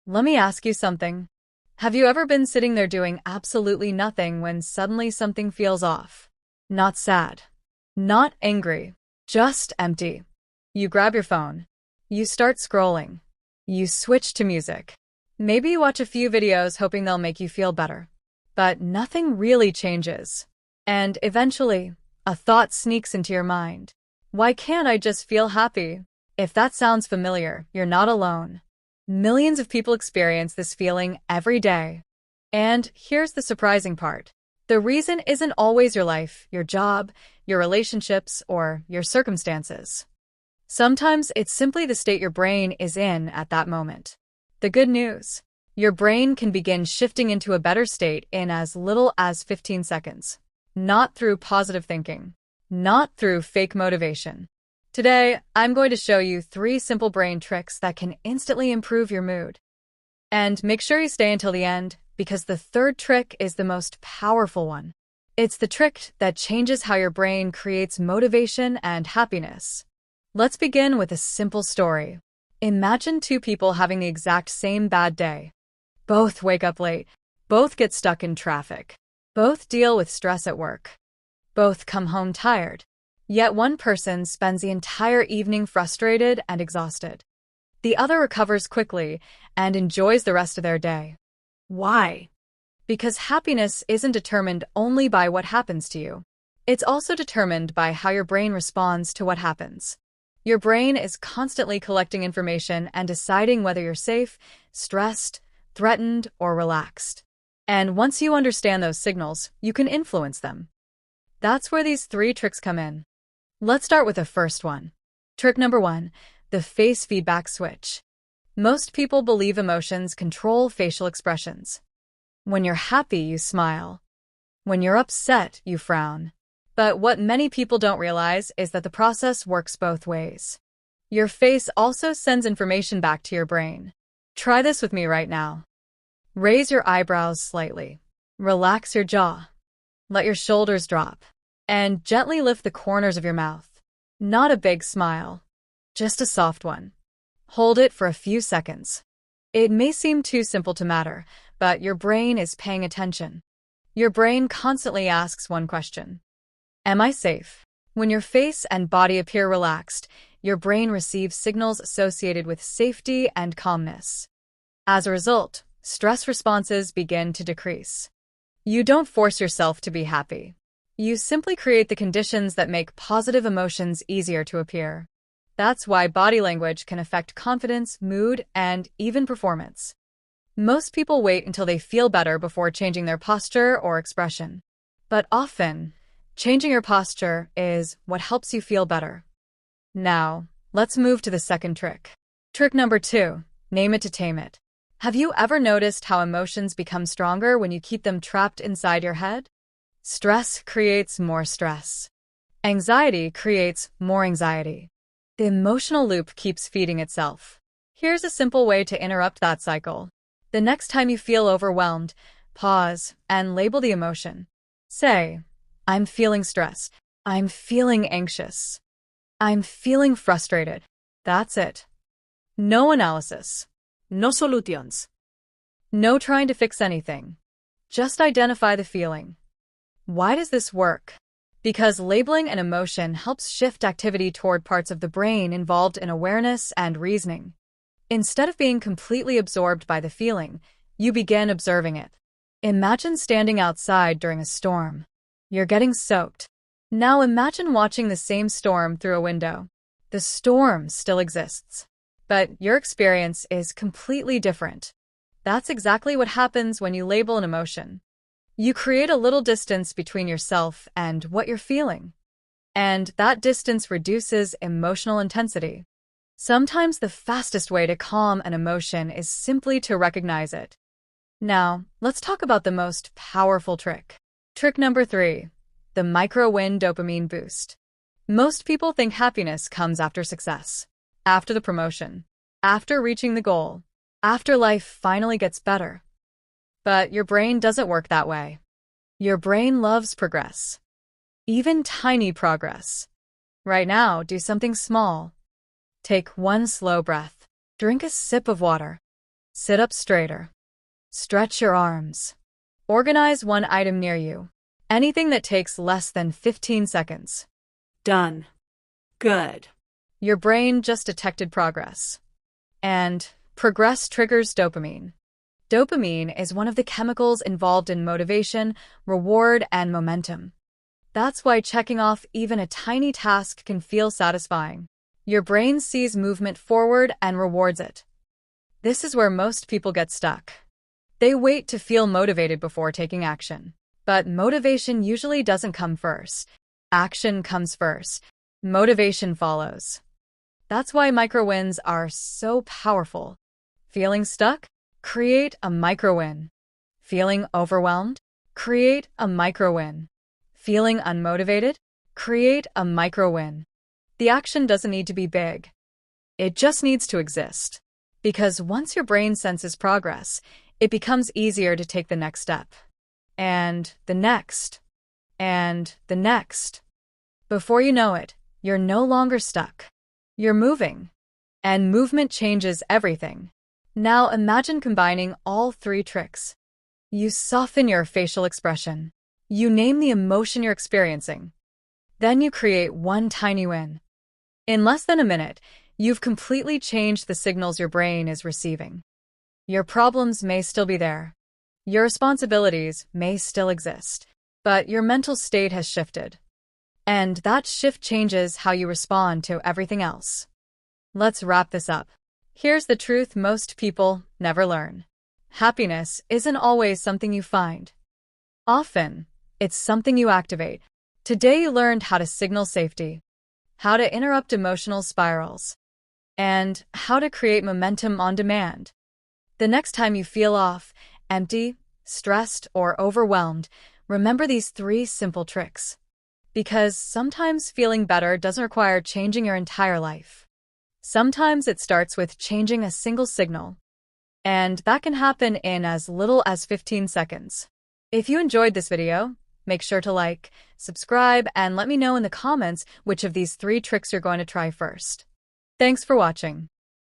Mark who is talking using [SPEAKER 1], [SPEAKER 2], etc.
[SPEAKER 1] Let me ask you something. Have you ever been sitting there doing absolutely nothing when suddenly something feels off? Not sad, not angry, just empty. You grab your phone. You start scrolling. You switch to music. Maybe you watch a few videos hoping they'll make you feel better. But nothing really changes. And eventually, a thought sneaks into your mind. Why can't I just feel happy? If that sounds familiar, you're not alone. Millions of people experience this feeling every day. And here's the surprising part. The reason isn't always your life, your job, your relationships, or your circumstances. Sometimes it's simply the state your brain is in at that moment. The good news: your brain can begin shifting into a better state in as little as 15 seconds. Not through positive thinking. Not through fake motivation. Today, I'm going to show you 3 simple brain tricks that can instantly improve your mood. And make sure you stay until the end, because the third trick is the most powerful one. It's the trick that changes how your brain creates motivation and happiness. Let's begin with a simple story. Imagine 2 people having the exact same bad day. Both wake up late. Both get stuck in traffic. Both deal with stress at work. Both come home tired. Yet one person spends the entire evening frustrated and exhausted. The other recovers quickly and enjoys the rest of their day. Why? Because happiness isn't determined only by what happens to you. It's also determined by how your brain responds to what happens. Your brain is constantly collecting information and deciding whether you're safe, stressed, threatened, or relaxed. And once you understand those signals, you can influence them. That's where these 3 tricks come in. Let's start with the first one. Trick number 1, the face feedback switch. Most people believe emotions control facial expressions. When you're happy, you smile. When you're upset, you frown. But what many people don't realize is that the process works both ways. Your face also sends information back to your brain. Try this with me right now. Raise your eyebrows slightly. Relax your jaw. Let your shoulders drop. And gently lift the corners of your mouth. Not a big smile, just a soft one. Hold it for a few seconds. It may seem too simple to matter, but your brain is paying attention. Your brain constantly asks one question. Am I safe? When your face and body appear relaxed, your brain receives signals associated with safety and calmness. As a result, stress responses begin to decrease. You don't force yourself to be happy. You simply create the conditions that make positive emotions easier to appear. That's why body language can affect confidence, mood, and even performance. Most people wait until they feel better before changing their posture or expression. But often, changing your posture is what helps you feel better. Now, let's move to the second trick. Trick number 2, name it to tame it. Have you ever noticed how emotions become stronger when you keep them trapped inside your head? Stress creates more stress. Anxiety creates more anxiety. The emotional loop keeps feeding itself. Here's a simple way to interrupt that cycle. The next time you feel overwhelmed, pause and label the emotion. Say, I'm feeling stressed. I'm feeling anxious. I'm feeling frustrated. That's it. No analysis. No solutions. No trying to fix anything. Just identify the feeling. Why does this work? Because labeling an emotion helps shift activity toward parts of the brain involved in awareness and reasoning. Instead of being completely absorbed by the feeling, you begin observing it. Imagine standing outside during a storm. You're getting soaked. Now imagine watching the same storm through a window. The storm still exists, but your experience is completely different. That's exactly what happens when you label an emotion. You create a little distance between yourself and what you're feeling. And that distance reduces emotional intensity. Sometimes the fastest way to calm an emotion is simply to recognize it. Now, let's talk about the most powerful trick. Trick number 3, the micro-win dopamine boost. Most people think happiness comes after success, after the promotion, after reaching the goal, after life finally gets better. But your brain doesn't work that way. Your brain loves progress. Even tiny progress. Right now, do something small. Take one slow breath. Drink a sip of water. Sit up straighter. Stretch your arms. Organize one item near you. Anything that takes less than 15 seconds.
[SPEAKER 2] Done. Good.
[SPEAKER 1] Your brain just detected progress. And progress triggers dopamine. Dopamine is one of the chemicals involved in motivation, reward, and momentum. That's why checking off even a tiny task can feel satisfying. Your brain sees movement forward and rewards it. This is where most people get stuck. They wait to feel motivated before taking action. But motivation usually doesn't come first. Action comes first. Motivation follows. That's why micro-wins are so powerful. Feeling stuck? Create a micro-win. Feeling overwhelmed? Create a micro-win. Feeling unmotivated? Create a micro-win. The action doesn't need to be big. It just needs to exist. Because once your brain senses progress, it becomes easier to take the next step. And the next. And the next. Before you know it, you're no longer stuck. You're moving. And movement changes everything. Now imagine combining all three tricks. You soften your facial expression. You name the emotion you're experiencing. Then you create one tiny win. In less than a minute, you've completely changed the signals your brain is receiving. Your problems may still be there. Your responsibilities may still exist. But your mental state has shifted. And that shift changes how you respond to everything else. Let's wrap this up. Here's the truth most people never learn. Happiness isn't always something you find. Often, it's something you activate. Today you learned how to signal safety, how to interrupt emotional spirals, and how to create momentum on demand. The next time you feel off, empty, stressed, or overwhelmed, remember these three simple tricks. Because sometimes feeling better doesn't require changing your entire life. Sometimes it starts with changing a single signal. And that can happen in as little as 15 seconds. If you enjoyed this video, make sure to like, subscribe, and let me know in the comments which of these three tricks you're going to try first. Thanks for watching.